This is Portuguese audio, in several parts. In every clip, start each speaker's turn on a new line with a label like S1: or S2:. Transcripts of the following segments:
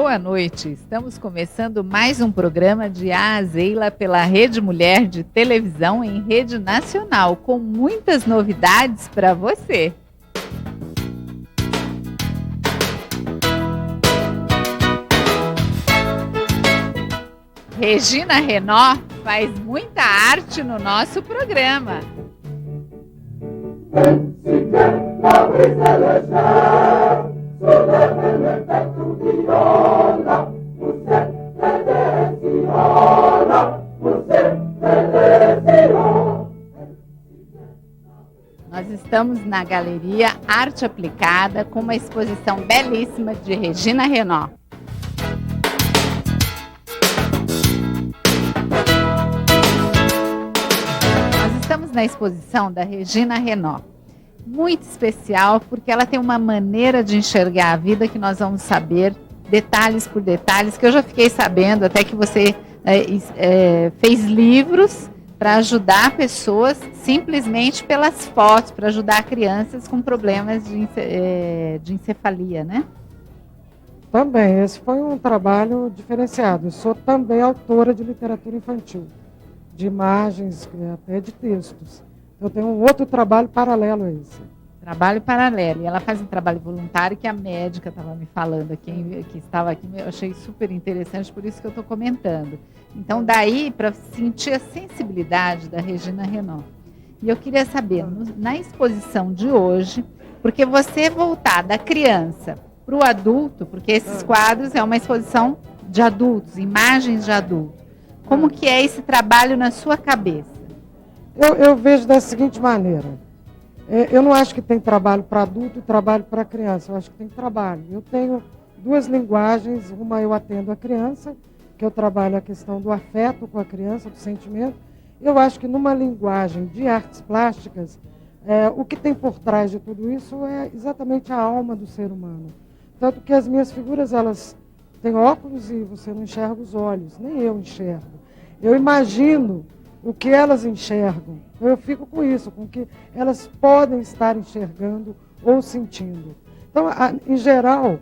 S1: boa noite. Estamos começando mais um programa de A a Zeila pela Rede Mulher de Televisão em rede nacional, com muitas novidades para você. Regina Renault faz muita arte no nosso programa. Nós estamos na Galeria Arte Aplicada com uma exposição belíssima de Regina Renault. Nós estamos na exposição da Regina Renault. Muito especial, porque ela tem uma maneira de enxergar a vida que nós vamos saber, detalhes por detalhes, que eu já fiquei sabendo, até que você fez livros para ajudar pessoas simplesmente pelas fotos, para ajudar crianças com problemas de encefalia, né?
S2: Também, esse foi um trabalho diferenciado. Eu sou também autora de literatura infantil, de imagens, até de textos. Eu tenho um outro trabalho paralelo a esse.
S1: Trabalho paralelo. E ela faz um trabalho voluntário que a médica estava me falando, que estava aqui, eu achei super interessante, por isso que eu estou comentando. Então, daí, para sentir a sensibilidade da Regina Renault. E eu queria saber, na exposição de hoje, porque você voltar da criança para o adulto, porque esses quadros é uma exposição de adultos, imagens de adulto. Como que é esse trabalho na sua cabeça?
S2: Eu vejo da seguinte maneira. Eu não acho que tem trabalho para adulto e trabalho para criança. Eu acho que tem trabalho. Eu tenho duas linguagens. Uma eu atendo a criança, que eu trabalho a questão do afeto com a criança, do sentimento. Eu acho que numa linguagem de artes plásticas, o que tem por trás de tudo isso é exatamente a alma do ser humano. Tanto que as minhas figuras, elas têm óculos e você não enxerga os olhos, nem eu enxergo. Eu imagino o que elas enxergam. Eu fico com isso, com o que elas podem estar enxergando ou sentindo. Então, em geral,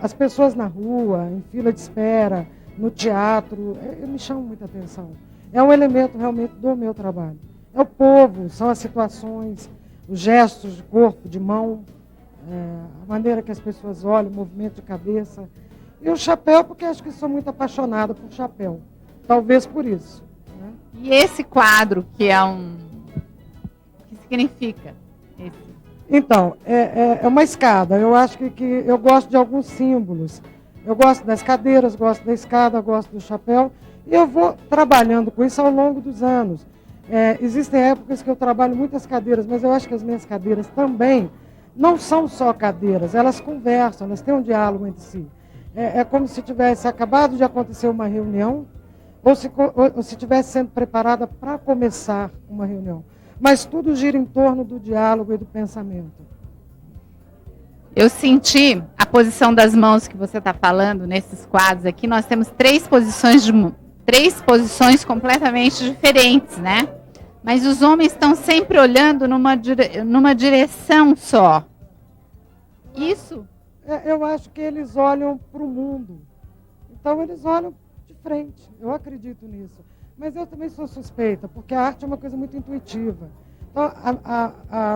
S2: as pessoas na rua, em fila de espera, no teatro, me chamam muita atenção. É um elemento realmente do meu trabalho. É o povo, são as situações, os gestos de corpo, de mão, a maneira que as pessoas olham, o movimento de cabeça. E o chapéu, porque acho que sou muito apaixonada por chapéu. Talvez por isso.
S1: E esse quadro, que é o que significa?
S2: Então, é uma escada. Eu acho que eu gosto de alguns símbolos. Eu gosto das cadeiras, gosto da escada, gosto do chapéu. E eu vou trabalhando com isso ao longo dos anos. Existem épocas que eu trabalho muitas cadeiras, mas eu acho que as minhas cadeiras também não são só cadeiras. Elas conversam, elas têm um diálogo entre si. É como se tivesse acabado de acontecer uma reunião, ou se estivesse sendo preparada para começar uma reunião. Mas tudo gira em torno do diálogo e do pensamento.
S1: Eu senti a posição das mãos que você está falando nesses quadros aqui. Nós temos três posições completamente diferentes, né? Mas os homens estão sempre olhando numa direção só. Isso?
S2: Eu acho que eles olham para o mundo. Então, eles olham frente. Eu acredito nisso. Mas eu também sou suspeita, porque a arte é uma coisa muito intuitiva. Então,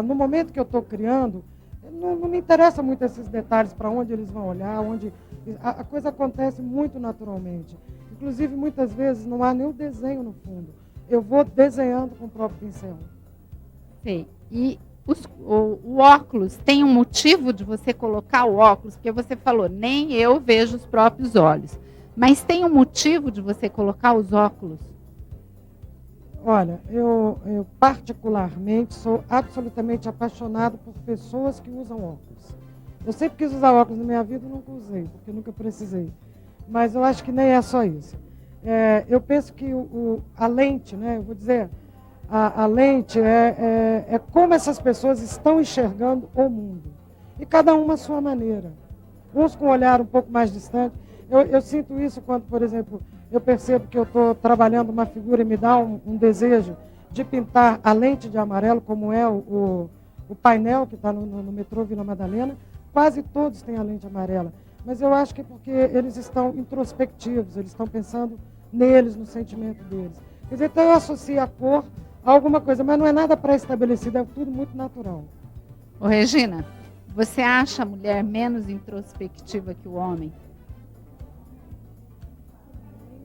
S2: no momento que eu estou criando, não me interessa muito esses detalhes, para onde eles vão olhar, a coisa acontece muito naturalmente. Inclusive, muitas vezes, não há nem o desenho no fundo. Eu vou desenhando com o próprio pincel.
S1: Sei. E o óculos, tem um motivo de você colocar o óculos? Porque você falou, nem eu vejo os próprios olhos. Mas tem um motivo de você colocar os óculos?
S2: Olha, eu particularmente sou absolutamente apaixonado por pessoas que usam óculos. Eu sempre quis usar óculos na minha vida e nunca usei, porque nunca precisei. Mas eu acho que nem é só isso. Eu penso que a lente, né, eu vou dizer, a lente é como essas pessoas estão enxergando o mundo. E cada uma à sua maneira. Uns com um olhar um pouco mais distante. Eu sinto isso quando, por exemplo, eu percebo que eu estou trabalhando uma figura e me dá um desejo de pintar a lente de amarelo, como é o painel que está no metrô Vila Madalena. Quase todos têm a lente amarela. mas eu acho que é porque eles estão introspectivos, eles estão pensando neles, no sentimento deles. Quer dizer, então eu associo a cor a alguma coisa, mas não é nada pré-estabelecido, é tudo muito natural.
S1: Ô, Regina, você acha a mulher menos introspectiva que o homem?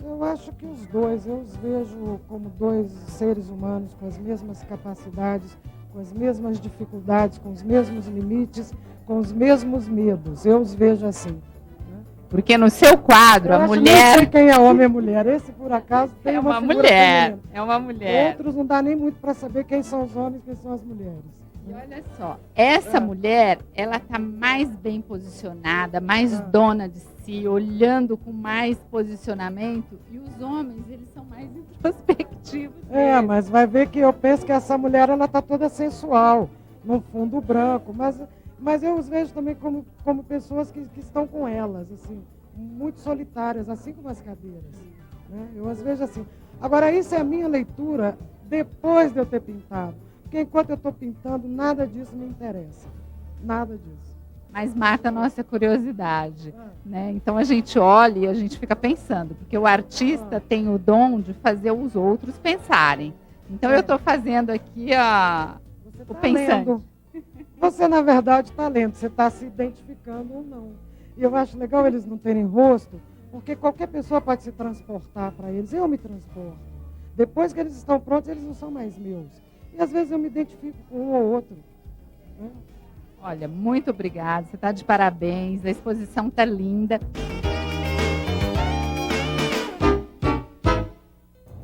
S2: Eu acho que os dois, eu os vejo como dois seres humanos com as mesmas capacidades, com as mesmas dificuldades, com os mesmos limites, com os mesmos medos. Eu os vejo assim.
S1: Porque no seu quadro, a mulher...
S2: Não sei quem é homem e mulher. Esse, por acaso, tem uma
S1: mulher.
S2: feminina.
S1: É uma mulher.
S2: Outros não dá nem muito para saber quem são os homens e quem são as mulheres.
S1: E olha só, essa mulher, ela está mais bem posicionada, mais dona de si, olhando com mais posicionamento, e os homens, eles são mais introspectivos.
S2: Mas vai ver que eu penso que essa mulher, ela está toda sensual, no fundo branco, mas eu os vejo também como pessoas que estão com elas, assim, muito solitárias, assim como as cadeiras. Né? Eu as vejo assim. Agora, isso é a minha leitura depois de eu ter pintado. Porque enquanto eu estou pintando, nada disso me interessa. Nada disso.
S1: Mas mata a nossa curiosidade. Né? Então a gente olha e a gente fica pensando, porque o artista tem o dom de fazer os outros pensarem. Então eu estou fazendo aqui o pensando.
S2: Você, na verdade, está lendo, você está se identificando ou não. E eu acho legal eles não terem rosto, porque qualquer pessoa pode se transportar para eles. Eu me transporto. Depois que eles estão prontos, eles não são mais meus. E às vezes eu me identifico com um ou outro. Né?
S1: Olha, muito obrigada. Você está de parabéns. A exposição está linda.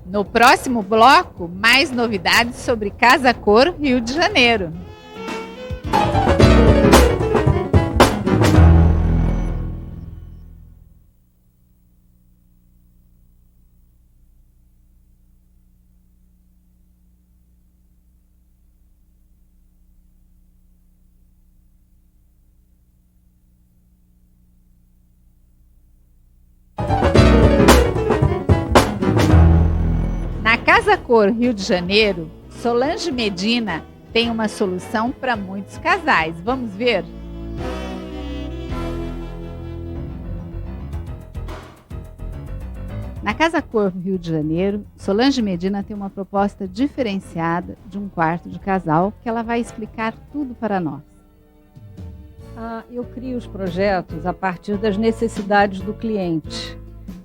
S1: No próximo bloco, mais novidades sobre Casa Cor Rio de Janeiro. Na Casa Cor Rio de Janeiro, Solange Medina tem uma solução para muitos casais. Vamos ver? Na Casa Cor Rio de Janeiro, Solange Medina tem uma proposta diferenciada de um quarto de casal que ela vai explicar tudo para nós.
S3: Eu crio os projetos a partir das necessidades do cliente.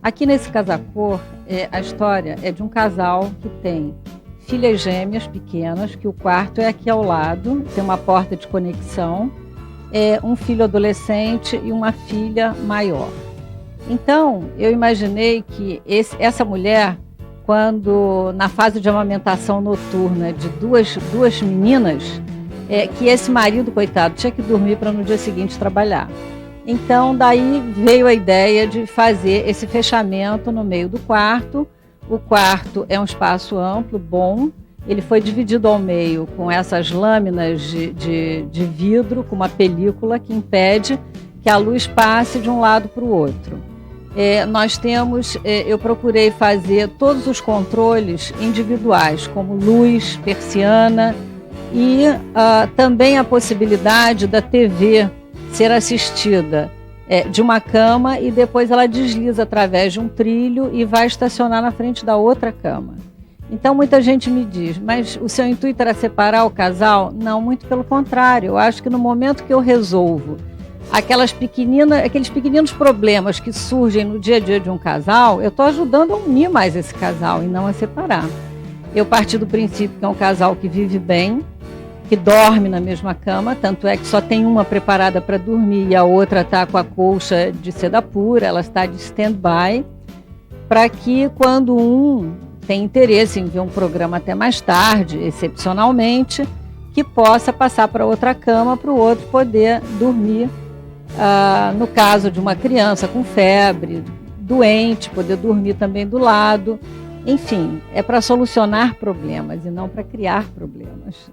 S3: Aqui nesse Casa Cor, a história é de um casal que tem filhas gêmeas pequenas, que o quarto é aqui ao lado, tem uma porta de conexão, um filho adolescente e uma filha maior. Então, eu imaginei que essa mulher, quando na fase de amamentação noturna de duas meninas, que esse marido, coitado, tinha que dormir para no dia seguinte trabalhar. Então, daí veio a ideia de fazer esse fechamento no meio do quarto. O quarto é um espaço amplo, bom. Ele foi dividido ao meio com essas lâminas de vidro, com uma película que impede que a luz passe de um lado para o outro. Nós temos, eu procurei fazer todos os controles individuais, como luz, persiana e também a possibilidade da TV ser assistida de uma cama e depois ela desliza através de um trilho e vai estacionar na frente da outra cama. Então muita gente me diz, mas o seu intuito era separar o casal? Não, muito pelo contrário. Eu acho que no momento que eu resolvo aqueles pequeninos problemas que surgem no dia a dia de um casal, eu estou ajudando a unir mais esse casal e não a separar. Eu parti do princípio que é um casal que vive bem, que dorme na mesma cama, tanto é que só tem uma preparada para dormir e a outra está com a colcha de seda pura, ela está de stand-by, para que quando um tem interesse em ver um programa até mais tarde, excepcionalmente, que possa passar para outra cama, para o outro poder dormir, no caso de uma criança com febre, doente, poder dormir também do lado. Enfim, é para solucionar problemas e não para criar problemas.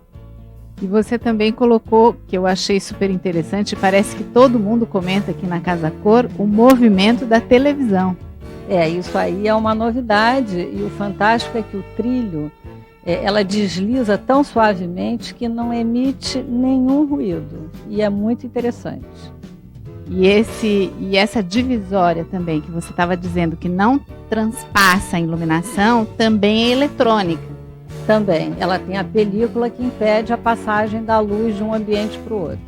S1: E você também colocou, que eu achei super interessante, parece que todo mundo comenta aqui na Casa Cor, o movimento da televisão.
S3: Isso aí é uma novidade e o fantástico é que o trilho, ela desliza tão suavemente que não emite nenhum ruído e é muito interessante.
S1: E essa divisória também, que você estava dizendo que não transpassa a iluminação, também é eletrônica.
S3: Também. Ela tem a película que impede a passagem da luz de um ambiente para o outro.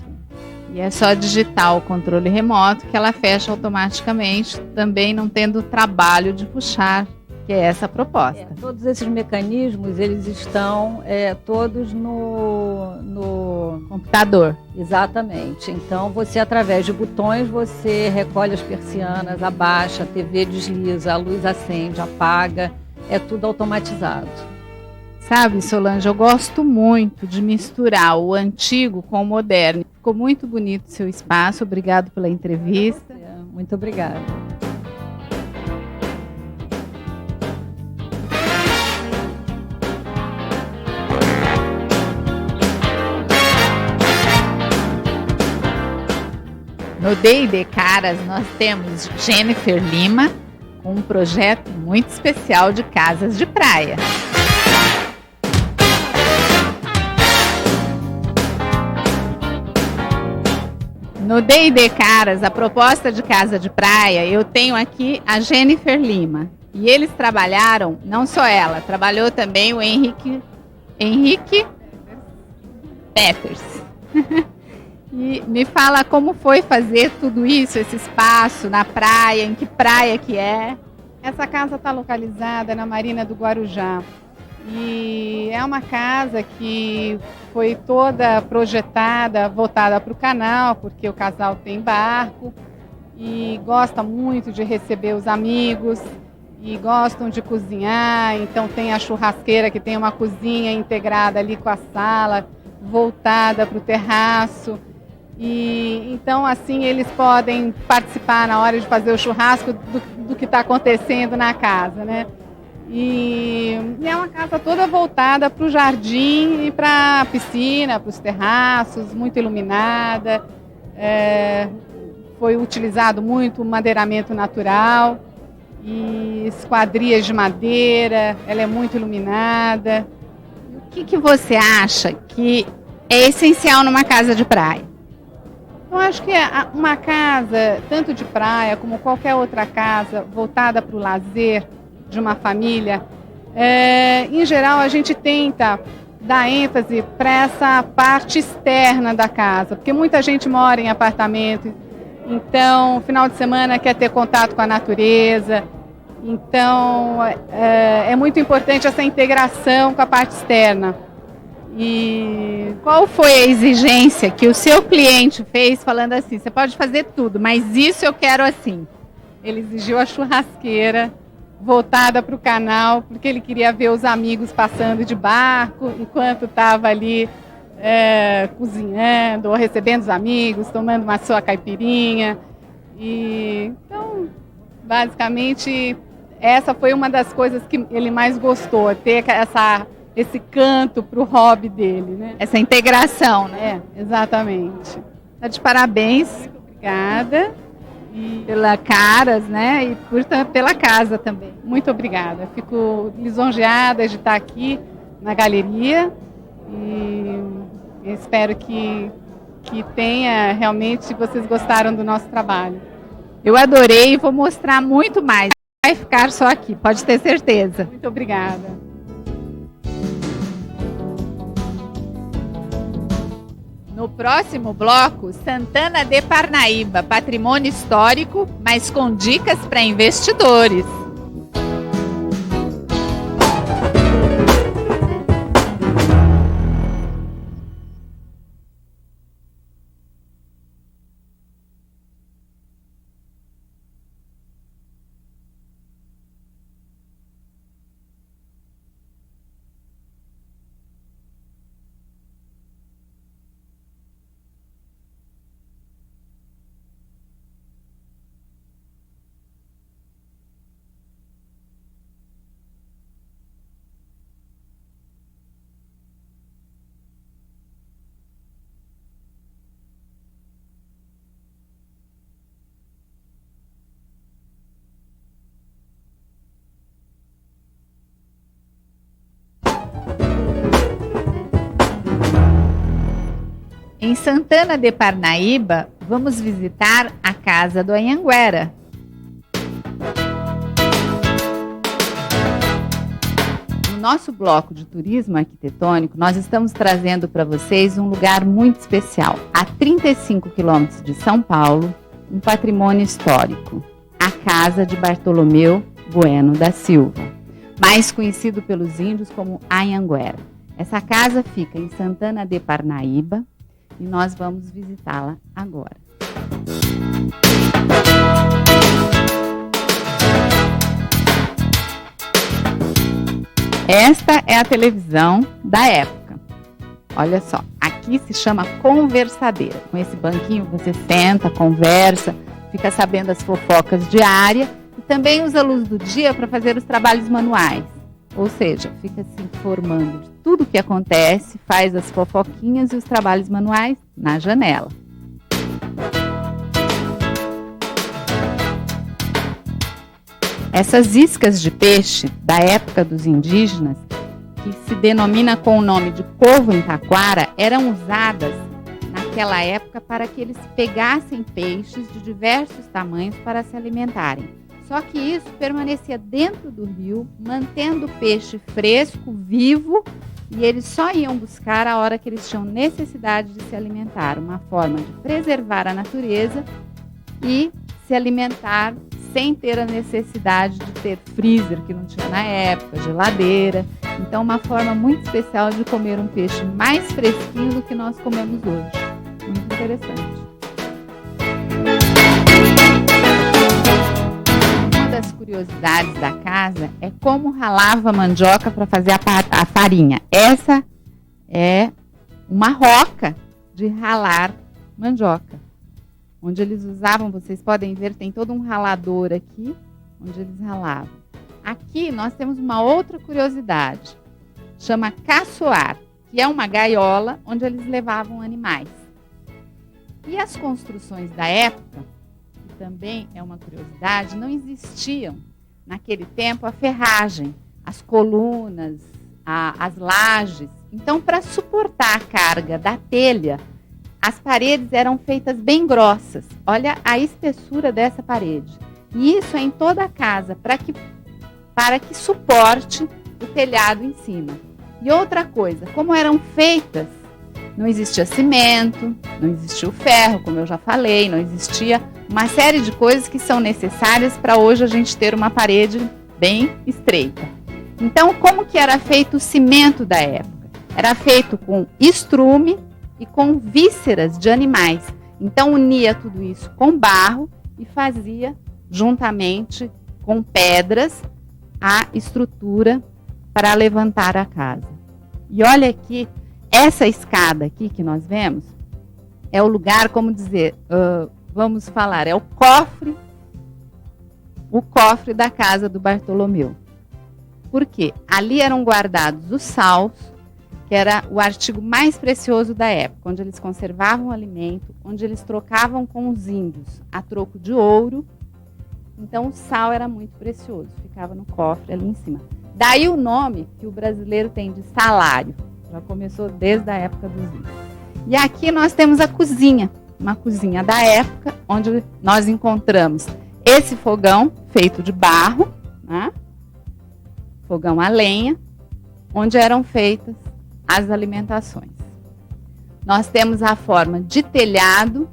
S1: E é só digitar o controle remoto que ela fecha automaticamente, também não tendo o trabalho de puxar, que é essa a proposta.
S3: Todos esses mecanismos, eles estão todos no
S1: computador.
S3: Exatamente. Então, você, através de botões, você recolhe as persianas, abaixa, a TV desliza, a luz acende, apaga, é tudo automatizado.
S1: Sabe, Solange, eu gosto muito de misturar o antigo com o moderno. Ficou muito bonito o seu espaço, obrigado pela entrevista.
S3: Muito obrigada.
S1: No D&D Caras, nós temos Jennifer Lima, com um projeto muito especial de casas de praia. No D&D Caras, a proposta de casa de praia, eu tenho aqui a Jennifer Lima. E eles trabalharam, não só ela, trabalhou também o Henrique Peppers. E me fala como foi fazer tudo isso, esse espaço na praia, em que praia que é?
S4: Essa casa está localizada na Marina do Guarujá. E é uma casa que foi toda projetada, voltada para o canal, porque o casal tem barco e gosta muito de receber os amigos e gostam de cozinhar. Então tem a churrasqueira, que tem uma cozinha integrada ali com a sala, voltada para o terraço. E então assim eles podem participar na hora de fazer o churrasco do que está acontecendo na casa, né? E é uma casa toda voltada para o jardim e para a piscina, para os terraços, muito iluminada. Foi utilizado muito o madeiramento natural e esquadrias de madeira. Ela é muito iluminada.
S1: O que você acha que é essencial numa casa de praia?
S4: Eu acho que uma casa, tanto de praia como qualquer outra casa, voltada para o lazer de uma família, em geral a gente tenta dar ênfase para essa parte externa da casa, porque muita gente mora em apartamento, então final de semana quer ter contato com a natureza, então é muito importante essa integração com a parte externa.
S1: E qual foi a exigência que o seu cliente fez falando assim, você pode fazer tudo, mas isso eu quero assim?
S4: Ele exigiu a churrasqueira voltada para o canal, porque ele queria ver os amigos passando de barco, enquanto estava ali cozinhando, ou recebendo os amigos, tomando uma sua caipirinha. E, então, basicamente, essa foi uma das coisas que ele mais gostou, ter esse canto para o hobby dele, né?
S1: Essa integração, né?
S4: Exatamente.
S1: Tá de parabéns.
S4: Muito obrigada.
S1: Pela Caras, né? E pela casa também.
S4: Muito obrigada. Fico lisonjeada de estar aqui na galeria e espero que tenha realmente, se vocês gostaram do nosso trabalho.
S1: Eu adorei e vou mostrar muito mais. Vai ficar só aqui, pode ter certeza.
S4: Muito obrigada.
S1: No próximo bloco, Santana de Parnaíba, patrimônio histórico, mas com dicas para investidores. Em Santana de Parnaíba, vamos visitar a Casa do Anhanguera. No nosso bloco de turismo arquitetônico, nós estamos trazendo para vocês um lugar muito especial. A 35 quilômetros de São Paulo, um patrimônio histórico, a Casa de Bartolomeu Bueno da Silva, mais conhecido pelos índios como Anhanguera. Essa casa fica em Santana de Parnaíba e nós vamos visitá-la agora. Esta é a televisão da época. Olha só, aqui se chama conversadeira. Com esse banquinho você senta, conversa, fica sabendo as fofocas diárias e também usa a luz do dia para fazer os trabalhos manuais. Ou seja, fica se informando de tudo o que acontece, faz as fofoquinhas e os trabalhos manuais na janela. Essas iscas de peixe da época dos indígenas, que se denomina com o nome de covo em taquara, eram usadas naquela época para que eles pegassem peixes de diversos tamanhos para se alimentarem. Só que isso permanecia dentro do rio, mantendo o peixe fresco, vivo, e eles só iam buscar a hora que eles tinham necessidade de se alimentar. Uma forma de preservar a natureza e se alimentar sem ter a necessidade de ter freezer, que não tinha na época, geladeira. Então, uma forma muito especial de comer um peixe mais fresquinho do que nós comemos hoje. Muito interessante. Uma das curiosidades da casa é como ralava a mandioca para fazer a farinha. Essa é uma roca de ralar mandioca, onde eles usavam, vocês podem ver, tem todo um ralador aqui, onde eles ralavam. Aqui nós temos uma outra curiosidade, chama caçoar, que é uma gaiola onde eles levavam animais. E as construções da época, que também é uma curiosidade, não existiam naquele tempo a ferragem, as colunas, as lajes. Então, para suportar a carga da telha, as paredes eram feitas bem grossas. Olha a espessura dessa parede. E isso é em toda a casa, para que suporte o telhado em cima. E outra coisa, como eram feitas, não existia cimento, não existia o ferro, como eu já falei, não existia uma série de coisas que são necessárias para hoje a gente ter uma parede bem estreita. Então, como que era feito o cimento da época? Era feito com estrume e com vísceras de animais. Então, unia tudo isso com barro e fazia, juntamente com pedras, a estrutura para levantar a casa. E olha aqui, essa escada aqui que nós vemos, é o lugar, como dizer, vamos falar, é o cofre da casa do Bartolomeu. Por quê? Ali eram guardados os saus, que era o artigo mais precioso da época, onde eles conservavam o alimento, onde eles trocavam com os índios a troco de ouro. Então, o sal era muito precioso, ficava no cofre ali em cima. Daí o nome que o brasileiro tem de salário, já começou desde a época dos índios. E aqui nós temos a cozinha, uma cozinha da época, onde nós encontramos esse fogão feito de barro, né? Fogão a lenha, onde eram feitas as alimentações. Nós temos a forma de telhado,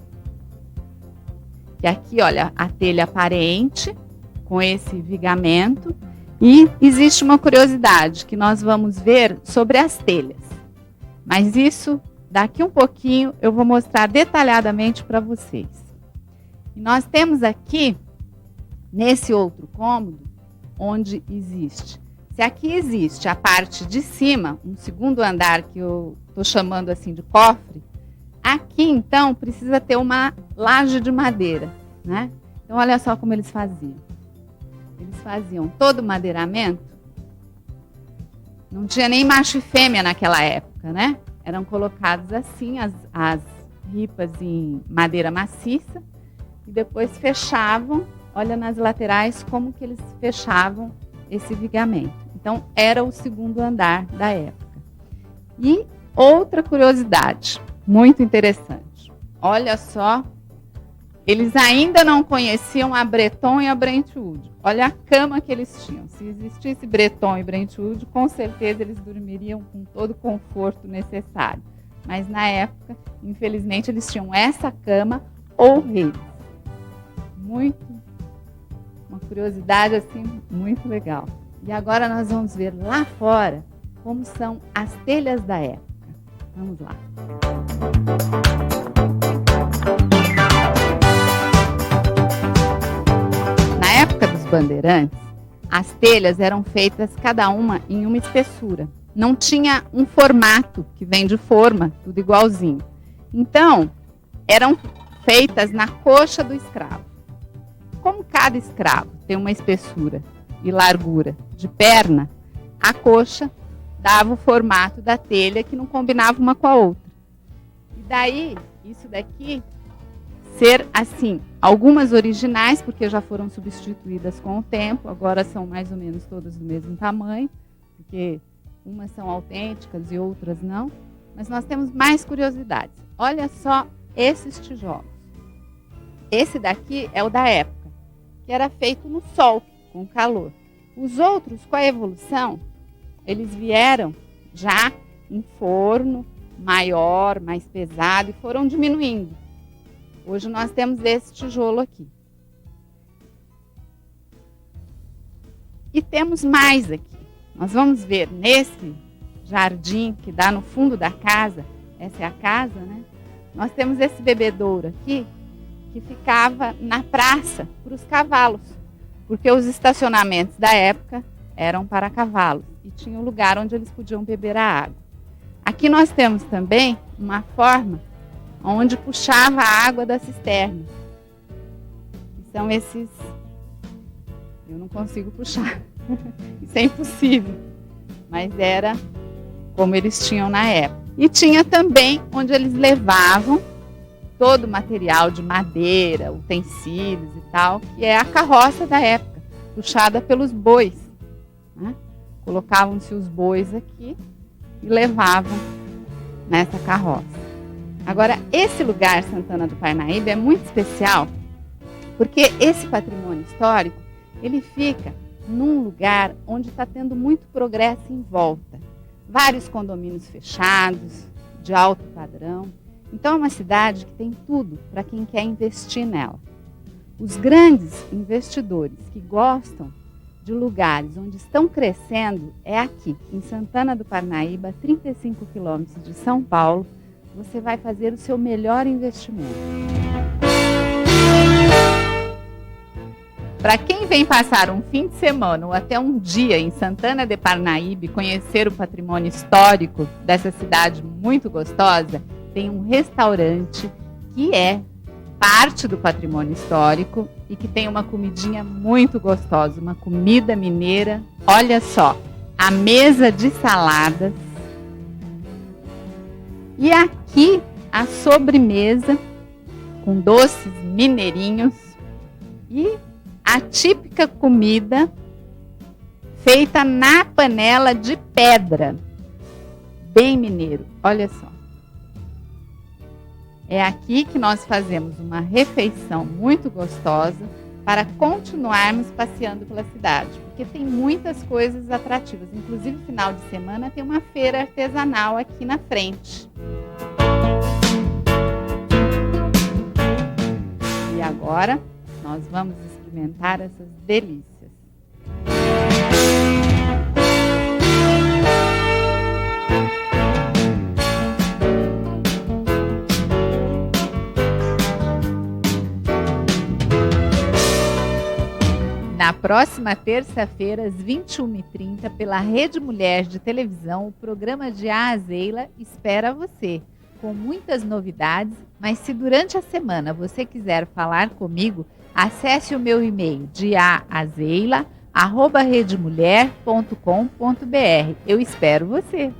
S1: que aqui, olha, a telha aparente, com esse vigamento. E existe uma curiosidade que nós vamos ver sobre as telhas. Mas isso, daqui um pouquinho, eu vou mostrar detalhadamente para vocês. E nós temos aqui, nesse outro cômodo, onde existe. Se aqui existe a parte de cima, um segundo andar que eu estou chamando assim de cofre, aqui então precisa ter uma laje de madeira, né? Então olha só como eles faziam. Eles faziam todo o madeiramento, não tinha nem macho e fêmea naquela época, né? Eram colocados assim as ripas em madeira maciça e depois fechavam, olha nas laterais como que eles fechavam esse vigamento. Então, era o segundo andar da época. E outra curiosidade,
S4: muito interessante. Olha só, eles ainda não conheciam a Breton e a Brentwood. Olha a cama que eles tinham. Se existisse Breton e Brentwood, com certeza eles dormiriam com todo o conforto necessário. Mas na época, infelizmente, eles tinham essa cama horrível. Uma curiosidade assim muito legal. E agora nós vamos ver lá fora como são as telhas da época. Vamos lá. Na época dos bandeirantes, as telhas eram feitas cada uma em uma espessura. Não tinha um formato que vem de forma, tudo igualzinho. Então, eram feitas na coxa do escravo. Como cada escravo tem uma espessura e largura de perna, a coxa dava o formato da telha que não combinava uma com a outra. E daí, isso daqui ser assim, algumas originais, porque já foram substituídas com o tempo, agora são mais ou menos todas do mesmo tamanho, porque umas são autênticas e outras não. Mas nós temos mais curiosidades. Olha só esses tijolos. Esse daqui é o da época, que era feito no sol, com calor. Os outros, com a evolução, eles vieram já em forno maior, mais pesado, e foram diminuindo. Hoje nós temos esse tijolo aqui. E temos mais aqui. Nós vamos ver nesse jardim que dá no fundo da casa, essa é a casa, né? Nós temos esse bebedouro aqui, que ficava na praça para os cavalos, porque os estacionamentos da época eram para cavalos e tinha um lugar onde eles podiam beber a água. Aqui nós temos também uma forma onde puxava a água da cisterna. E são esses... Eu não consigo puxar, isso é impossível, mas era como eles tinham na época. E tinha também onde eles levavam todo o material de madeira, utensílios e tal, que é a carroça da época, puxada pelos bois, né? Colocavam-se os bois aqui e levavam nessa carroça. Agora, esse lugar, Santana do Parnaíba, é muito especial, porque esse patrimônio histórico, ele fica num lugar onde está tendo muito progresso em volta. Vários condomínios fechados, de alto padrão. Então, é uma cidade que tem tudo para quem quer investir nela. Os grandes investidores que gostam de lugares onde estão crescendo é aqui, em Santana do Parnaíba, 35 quilômetros de São Paulo. Você vai fazer o seu melhor investimento. Para quem vem passar um fim de semana ou até um dia em Santana de Parnaíba e conhecer o patrimônio histórico dessa cidade muito gostosa, tem um restaurante que é parte do patrimônio histórico e que tem uma comidinha muito gostosa, uma comida mineira. Olha só, a mesa de saladas. E aqui a sobremesa com doces mineirinhos e a típica comida feita na panela de pedra, bem mineiro. Olha só. É aqui que nós fazemos uma refeição muito gostosa para continuarmos passeando pela cidade, porque tem muitas coisas atrativas. Inclusive, no final de semana tem uma feira artesanal aqui na frente. E agora nós vamos experimentar essas delícias. Na próxima terça-feira, às 21h30, pela Rede Mulher de Televisão, o programa de A a Zeila espera você, com muitas novidades, mas se durante a semana você quiser falar comigo, acesse o meu e-mail de aazeila@redemulher.com.br. Eu espero você!